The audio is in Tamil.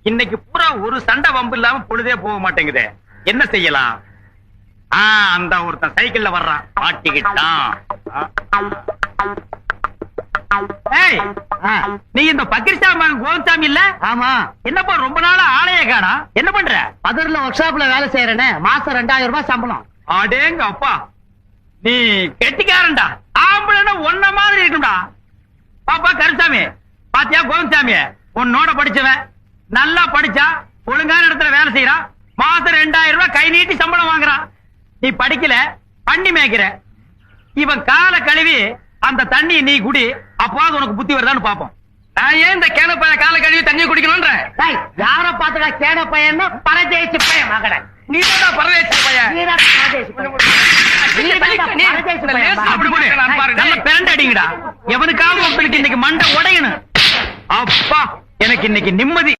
இன்னைக்கு பூரா ஒரு சண்டை வம்பு இல்லாம பொழுதே போக மாட்டேங்குதே. என்ன செய்யலாம்? அந்த ஒருத்தன் சைக்கிள்ல வர்றான், மாட்டிக்கிட்டான். ஏய், நீ இந்த பக்கிரிசாமி கோவிந்தாமி இல்ல? ஆமா. என்னப்பா ரொம்ப நாளா ஆளைய காணா? என்ன பண்ற? பதர்ல ஒர்க் ஷாப்ல வேலை செய்யறேனே, மாசம் 2000 ரூபாய் சம்பளம். அடேங்க அப்பா, நீ கெட்டிக்காரன்டா. ஆம்பளைன்னா ஒன்ன மாதிரி இருக்கும்டா. பாப்பா கருசாமி, பாத்தியா கோவிந்தாமி, உன்னோட படிச்சவன், நல்லா படிச்சா ஒழுங்கான இடத்துல வேலை செய்யறான், மாசம் 2000 ரூபாய் கை நீட்டி சம்பளம் வாங்குறான். நீ படிக்கல, பண்ணி மேய்க்கிற. இவன் கால கழுவி அந்த தண்ணி நீ குடி, அப்பவாது உனக்கு புத்தி வருதான்னு பாப்போம். நான் ஏன் இந்த கேன பையன் கால கழுவி தண்ணி குடிக்கணும்ன்ற? யார பாத்துடா கேன பையன்? பரதேசி பையன் மகட. நீ தான் பரதேசி பையன். அப்படி போடு, நல்ல பேண்ட் அடிங்கடா. எவனுக்காவது ஒருத்தனுக்கு இன்னைக்கு மண்டை உடையணும். அப்பா, எனக்கு இன்னைக்கு நிம்மதி.